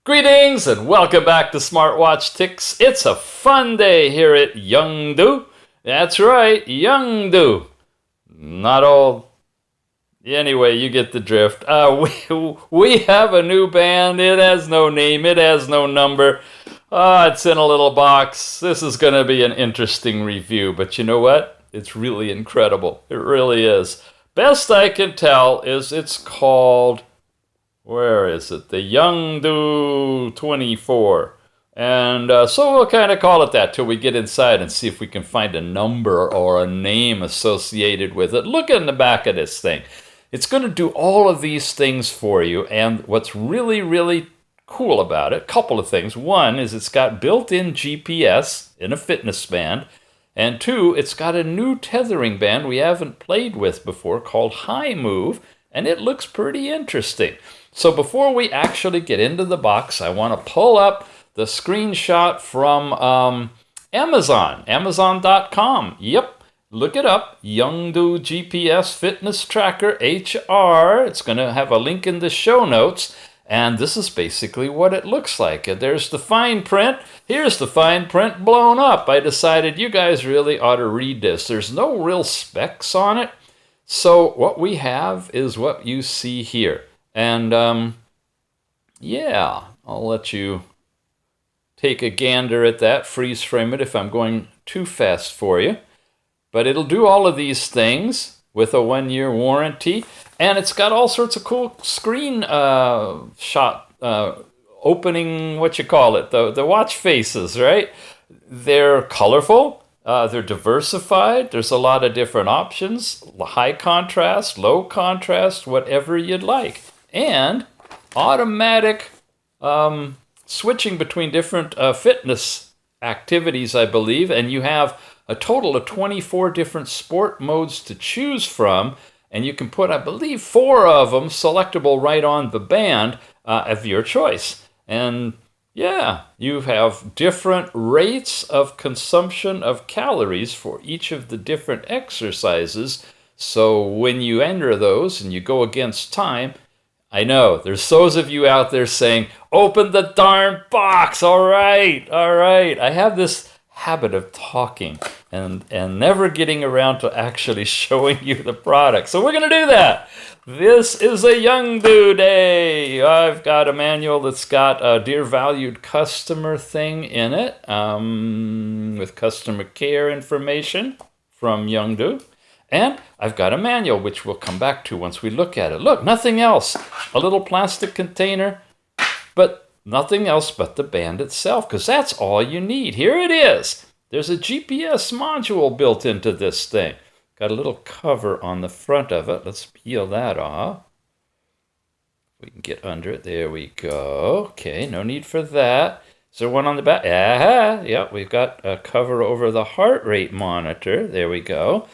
Greetings and welcome back to SmartWatch Ticks. It's a fun day here at YOUNGDO. That's right, YOUNGDO. Not all. Anyway, you get the drift. We have a new band. It has no name. It has no number. It's in a little box. This is going to be an interesting review. But you know what? It's really incredible. It really is. Best I can tell is it's called... Where is it? The YOUNGDO 24. And so we'll kind of call it that till we get inside and see if we can find a number or a name associated with it. Look in the back of this thing. It's going to do all of these things for you. And what's really, really cool about it, a couple of things. One is it's got built-in GPS in a fitness band. And two, it's got a new tethering band we haven't played with before called High Move. And it looks pretty interesting. So before we actually get into the box, I want to pull up the screenshot from Amazon, Amazon.com. Yep, look it up, YOUNGDO GPS Fitness Tracker HR. It's going to have a link in the show notes. And this is basically what it looks like. There's the fine print. Here's the fine print blown up. I decided you guys really ought to read this. There's no real specs on it. So what we have is what you see here. And, yeah, I'll let you take a gander at that, freeze frame it if I'm going too fast for you. But it'll do all of these things with a 1-year warranty. And it's got all sorts of cool screen shot opening, what you call it, the watch faces, right? They're colorful. They're diversified. There's a lot of different options. High contrast, low contrast, whatever you'd like. And automatic switching between different fitness activities, I believe. And you have a total of 24 different sport modes to choose from. And you can put, I believe, 4 of them selectable right on the band of your choice. And yeah, you have different rates of consumption of calories for each of the different exercises. So when you enter those and you go against time, I know there's those of you out there saying, open the darn box. All right. I have this habit of talking and never getting around to actually showing you the product. So we're going to do that. This is a YOUNGDO day. I've got a manual that's got a Dear Valued Customer thing in it with customer care information from YOUNGDO. And I've got a manual, which we'll come back to once we look at it. Look, nothing else. A little plastic container, but nothing else but the band itself, because that's all you need. Here it is. There's a GPS module built into this thing. Got a little cover on the front of it. Let's peel that off. We can get under it. There we go. Okay, no need for that. Is there one on the back? Yeah, we've got a cover over the heart rate monitor. There we go.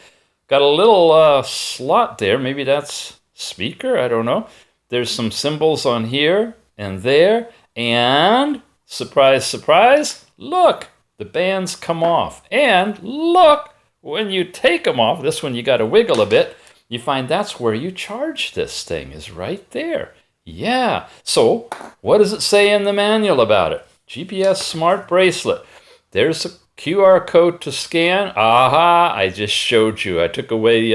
Got a little slot there. Maybe that's speaker. I don't know. There's some symbols on here and there. And surprise, surprise, look, the bands come off. And look, when you take them off, this one you got to wiggle a bit, you find that's where you charge this thing, is right there. Yeah. So what does it say in the manual about it? GPS Smart Bracelet. There's a QR code to scan. Aha, I just showed you. I took away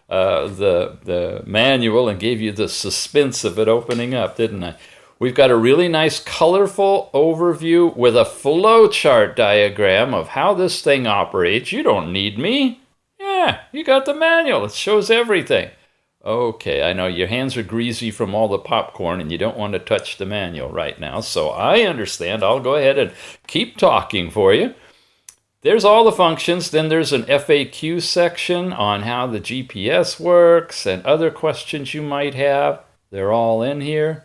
the manual and gave you the suspense of it opening up, didn't I? We've got a really nice colorful overview with a flow chart diagram of how this thing operates. You don't need me. Yeah, you got the manual. It shows everything. Okay, I know your hands are greasy from all the popcorn and you don't want to touch the manual right now. So I understand. I'll go ahead and keep talking for you. There's all the functions. Then there's an FAQ section on how the GPS works and other questions you might have. They're all in here.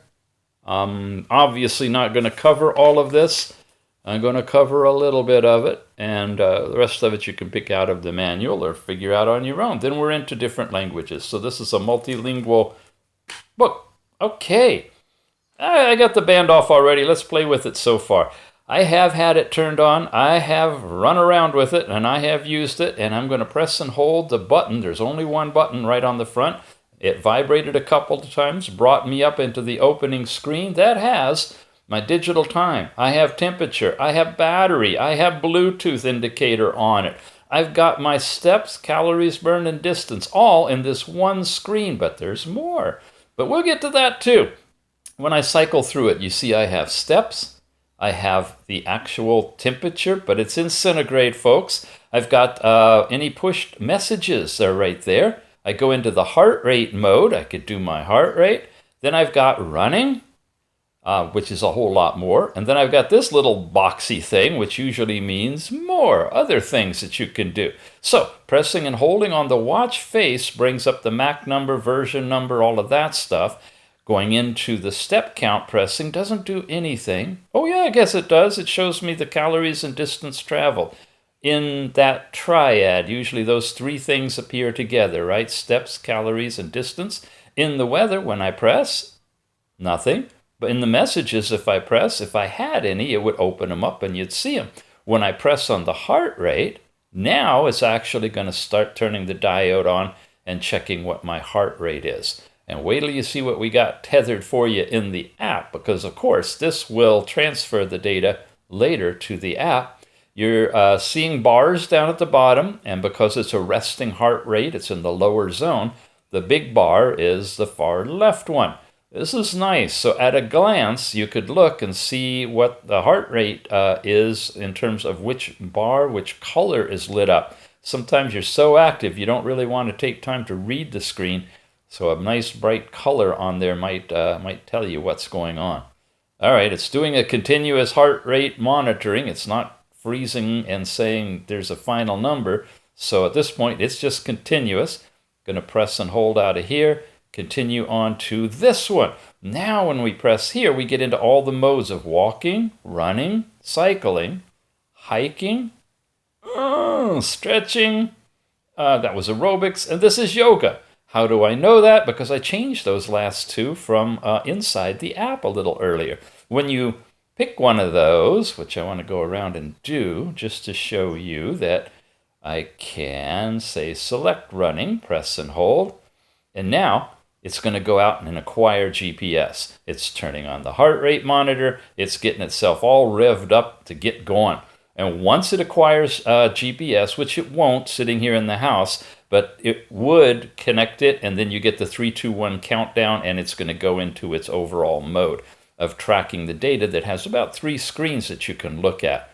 Obviously not going to cover all of this. I'm going to cover a little bit of it, and the rest of it you can pick out of the manual or figure out on your own. Then we're into different languages. So this is a multilingual book. Okay. I got the band off already. Let's play with it so far. I have had it turned on. I have run around with it, and I have used it, and I'm going to press and hold the button. There's only one button right on the front. It vibrated a couple of times, brought me up into the opening screen. That has my digital time, I have temperature, I have battery, I have Bluetooth indicator on it. I've got my steps, calories burned, and distance all in this one screen, but there's more. But we'll get to that too. When I cycle through it, you see I have steps, I have the actual temperature, but it's in centigrade, folks. I've got any pushed messages are right there. I go into the heart rate mode. I could do my heart rate. Then I've got running, which is a whole lot more. And then I've got this little boxy thing, which usually means more other things that you can do. So pressing and holding on the watch face brings up the MAC number, version number, all of that stuff. Going into the step count pressing doesn't do anything. Oh yeah, I guess it does. It shows me the calories and distance traveled. In that triad, usually those three things appear together, right? Steps, calories, and distance. In the weather, when I press, nothing. But in the messages, if I press, if I had any, it would open them up and you'd see them. When I press on the heart rate, now it's actually going to start turning the diode on and checking what my heart rate is. And wait till you see what we got tethered for you in the app, because of course this will transfer the data later to the app. You're seeing bars down at the bottom, and because it's a resting heart rate, it's in the lower zone. The big bar is the far left one. This is nice. So at a glance, you could look and see what the heart rate is in terms of which bar, which color is lit up. Sometimes you're so active, you don't really want to take time to read the screen. So a nice bright color on there might tell you what's going on. All right, it's doing a continuous heart rate monitoring. It's not freezing and saying there's a final number. So at this point, it's just continuous. Going to press and hold out of here. Continue on to this one. Now when we press here, we get into all the modes of walking, running, cycling, hiking, stretching. That was aerobics, and this is yoga. How do I know that? Because I changed those last two from inside the app a little earlier. When you pick one of those, which I want to go around and do just to show you that I can say select running, press and hold, and now it's going to go out and acquire GPS. It's turning on the heart rate monitor. It's getting itself all revved up to get going. And once it acquires GPS, which it won't sitting here in the house, but it would connect it, and then you get the 3, 2, 1 countdown, and it's going to go into its overall mode of tracking the data that has about 3 screens that you can look at.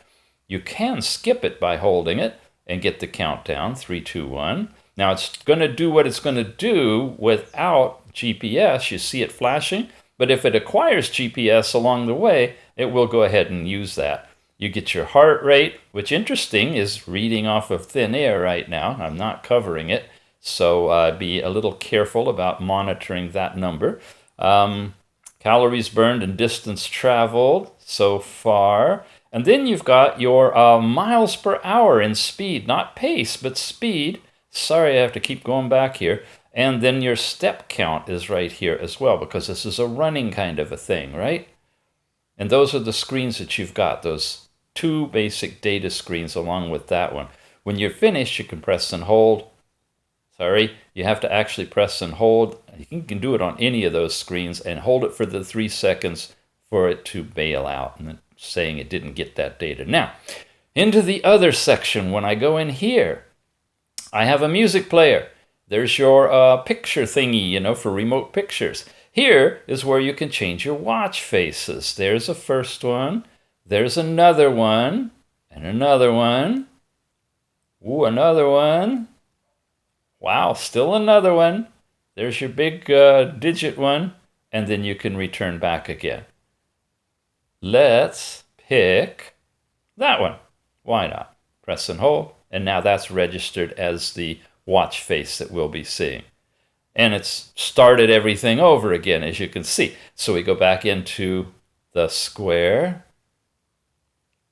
You can skip it by holding it and get the countdown, 3, 2, 1. Now it's going to do what it's going to do without GPS. You see it flashing, but if it acquires GPS along the way, it will go ahead and use that. You get your heart rate, which interesting is reading off of thin air right now. I'm not covering it, so be a little careful about monitoring that number. Calories burned and distance traveled so far. And then you've got your miles per hour in speed, not pace, but speed. Sorry, I have to keep going back here. And then your step count is right here as well, because this is a running kind of a thing, right? And those are the screens that you've got, those 2 basic data screens along with that one. When you're finished, you can press and hold. Sorry, you have to actually press and hold. You can do it on any of those screens and hold it for the 3 seconds for it to bail out, and saying it didn't get that data. Now, into the other section, when I go in here, I have a music player. There's your picture thingy, for remote pictures. Here is where you can change your watch faces. There's a first one. There's another one. And another one. Ooh, another one. Wow, still another one. There's your big digit one. And then you can return back again. Let's pick that one. Why not? Press and hold. And now that's registered as the watch face that we'll be seeing. And it's started everything over again, as you can see. So we go back into the square.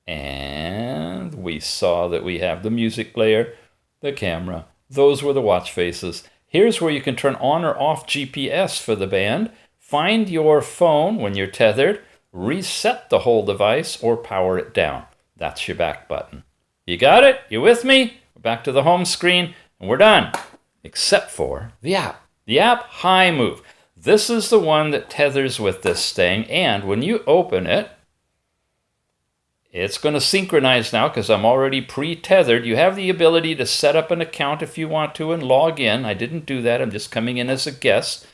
And we saw that we have the music player, the camera. Those were the watch faces. Here's where you can turn on or off GPS for the band. Find your phone when you're tethered. Reset the whole device or power it down. That's your back button. You got it? You with me? We're back to the home screen, and we're done. Except for the app. The app, High Move. This is the one that tethers with this thing, and when you open it, It's going to synchronize now because I'm already pre-tethered. You have the ability to set up an account if you want to and log in. I didn't do that. I'm just coming in as a guest.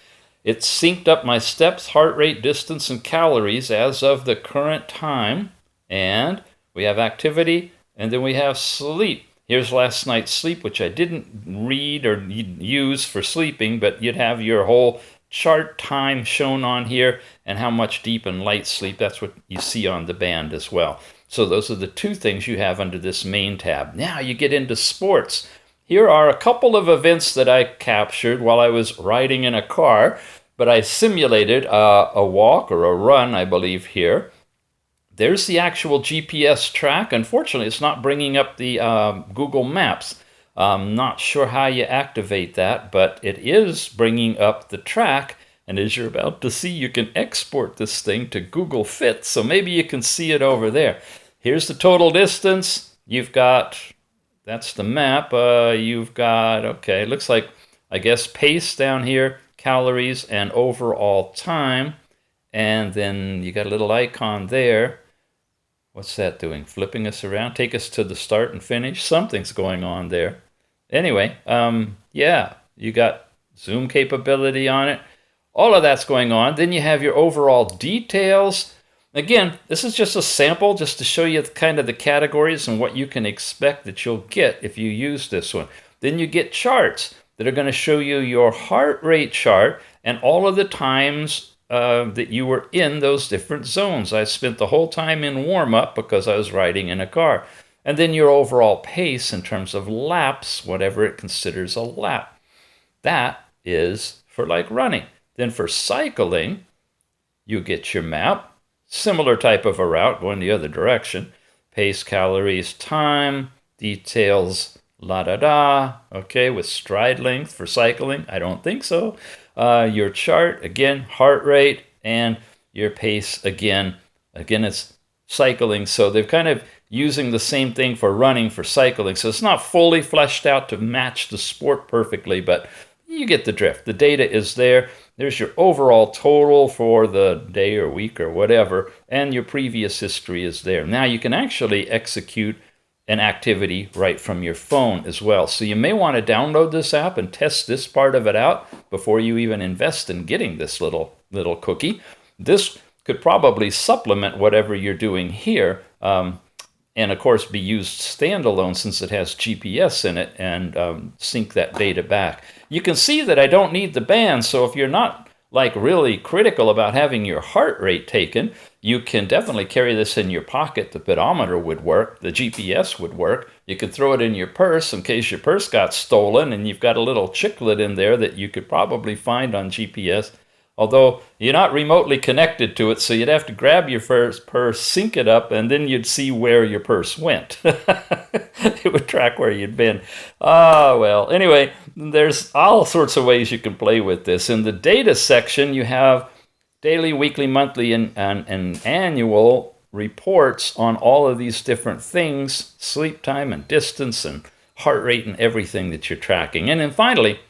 It's synced up my steps, heart rate, distance, and calories as of the current time. And we have activity, and then we have sleep. Here's last night's sleep, which I didn't read or use for sleeping, but you'd have your whole chart time shown on here and how much deep and light sleep. That's what you see on the band as well. So those are the two things you have under this main tab. Now you get into sports. Here are a couple of events that I captured while I was riding in a car, but I simulated a walk or a run, I believe, here. There's the actual GPS track. Unfortunately, it's not bringing up the Google Maps. I'm not sure how you activate that, but it is bringing up the track. And as you're about to see, you can export this thing to Google Fit, so maybe you can see it over there. Here's the total distance. You've got, that's the map. You've got, okay, it looks like, I guess, pace down here, calories, and overall time. And then you got a little icon there. What's that doing? Flipping us around? Take us to the start and finish? Something's going on there. Anyway, yeah, you got zoom capability on it. All of that's going on. Then you have your overall details. Again, this is just a sample just to show you kind of the categories and what you can expect that you'll get if you use this one. Then you get charts that are going to show you your heart rate chart and all of the times that you were in those different zones. I spent the whole time in warm-up because I was riding in a car. And then your overall pace in terms of laps, whatever it considers a lap. That is for like running. Then for cycling, you get your map. Similar type of a route going the other direction. Pace, calories, time, details, la-da-da. Okay, with stride length for cycling? I don't think so. Your chart, again, heart rate, and your pace, again. Again, it's cycling. So they're kind of using the same thing for running, for cycling. So it's not fully fleshed out to match the sport perfectly, but you get the drift. The data is there. There's your overall total for the day or week or whatever, and your previous history is there. Now you can actually execute an activity right from your phone as well. So you may want to download this app and test this part of it out before you even invest in getting this little cookie. This could probably supplement whatever you're doing here, and of course be used standalone since it has GPS in it, and sync that data back. You can see that I don't need the band, so if you're not like really critical about having your heart rate taken, you can definitely carry this in your pocket. The pedometer would work, the GPS would work. You could throw it in your purse in case your purse got stolen, and you've got a little chiclet in there that you could probably find on GPS. Although you're not remotely connected to it, so you'd have to grab your purse, sync it up, and then you'd see where your purse went. It would track where you'd been. Well, anyway, there's all sorts of ways you can play with this. In the data section, you have daily, weekly, monthly, and annual reports on all of these different things, sleep time and distance and heart rate and everything that you're tracking. And then finally,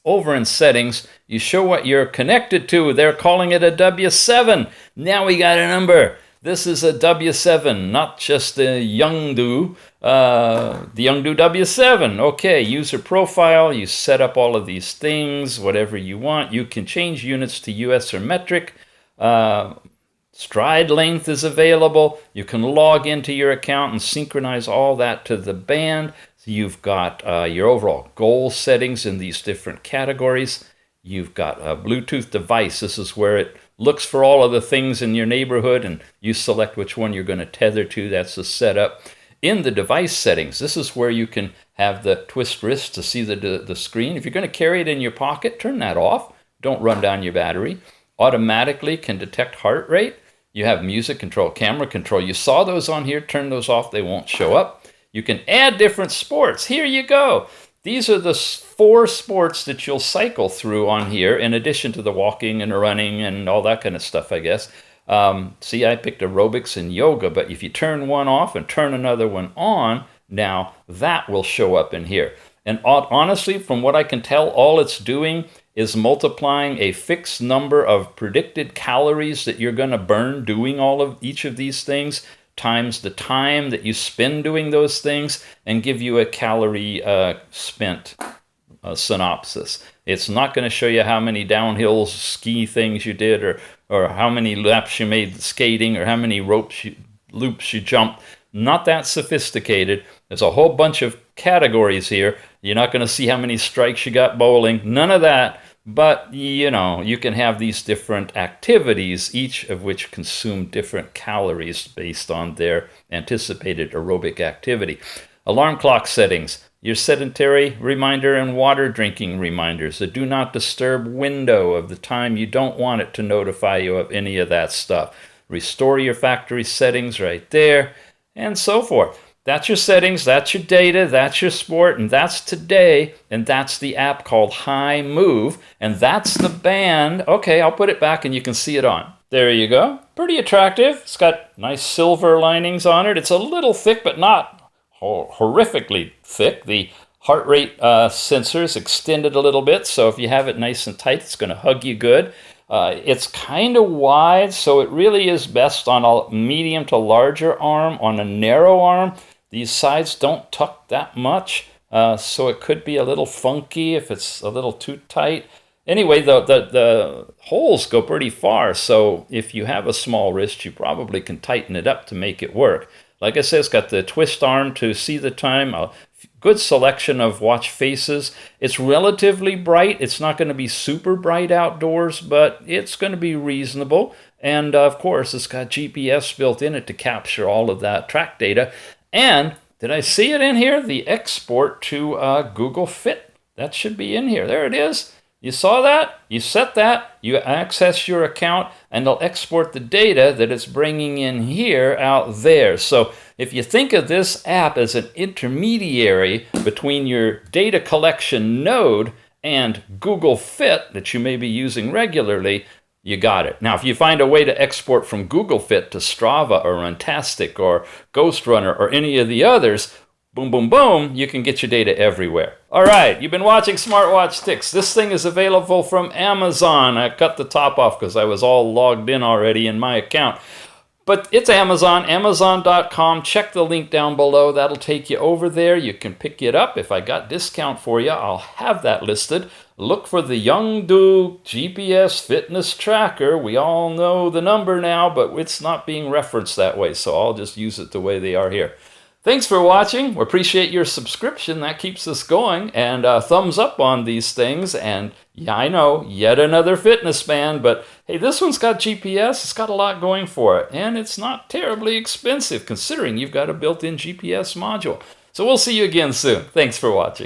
over in settings, you show what you're connected to. They're calling it a W7. Now we got a number. This is a W7, not just the YOUNGDO, the YOUNGDO W7. Okay, user profile, you set up all of these things, whatever you want. You can change units to US or metric. Stride length is available. You can log into your account and synchronize all that to the band. You've got your overall goal settings in these different categories. You've got a Bluetooth device. This is where it looks for all of the things in your neighborhood, and you select which one you're going to tether to. That's the setup. In the device settings, this is where you can have the twist wrist to see the screen. If you're going to carry it in your pocket, turn that off. Don't run down your battery. Automatically can detect heart rate. You have music control, camera control. You saw those on here. Turn those off. They won't show up. You can add different sports. Here you go. These are the 4 sports that you'll cycle through on here, in addition to the walking and running and all that kind of stuff, I guess. See, I picked aerobics and yoga, but if you turn one off and turn another one on, now that will show up in here. And honestly, from what I can tell, all it's doing is multiplying a fixed number of predicted calories that you're going to burn doing all of each of these things times the time that you spend doing those things and give you a calorie spent synopsis. It's not going to show you how many downhill ski things you did, or how many laps you made skating, or how many loops you jumped. Not that sophisticated. There's a whole bunch of categories here. You're not going to see how many strikes you got bowling. None of that. But, you know, you can have these different activities, each of which consume different calories based on their anticipated aerobic activity. Alarm clock settings. Your sedentary reminder and water drinking reminders. The do not disturb window of the time you don't want it to notify you of any of that stuff. Restore your factory settings right there, and so forth. That's your settings, that's your data, that's your sport, and that's today, and that's the app called High Move, and that's the band. Okay, I'll put it back and you can see it on. There you go. Pretty attractive. It's got nice silver linings on it. It's a little thick, but not horrifically thick. The heart rate sensor is extended a little bit, so if you have it nice and tight, it's going to hug you good. It's kind of wide, so it really is best on a medium to larger arm. On a narrow arm, these sides don't tuck that much, so it could be a little funky if it's a little too tight. Anyway, the holes go pretty far, so if you have a small wrist, you probably can tighten it up to make it work. Like I said, it's got the twist arm to see the time, a good selection of watch faces. It's relatively bright. It's not going to be super bright outdoors, but it's going to be reasonable. And of course, it's got GPS built in it to capture all of that track data. And did I see it in here? The export to Google Fit. That should be in here. There it is. You saw that? You set that, you access your account, and they'll export the data that it's bringing in here out there. So if you think of this app as an intermediary between your data collection node and Google Fit that you may be using regularly, you got it. Now, if you find a way to export from Google Fit to Strava or Runtastic or Ghost Runner or any of the others, boom, boom, boom, you can get your data everywhere. All right, you've been watching SmartWatch Ticks. This thing is available from Amazon. I cut the top off because I was all logged in already in my account. But it's Amazon, Amazon.com. Check the link down below. That'll take you over there. You can pick it up. If I got discount for you, I'll have that listed. Look for the YOUNGDO GPS fitness tracker. We all know the number now, but it's not being referenced that way, so I'll just use it the way they are here. Thanks for watching. We appreciate your subscription. That keeps us going. And thumbs up on these things. And yeah, I know, yet another fitness band. But hey, this one's got GPS. It's got a lot going for it. And it's not terribly expensive considering you've got a built-in GPS module. So we'll see you again soon. Thanks for watching.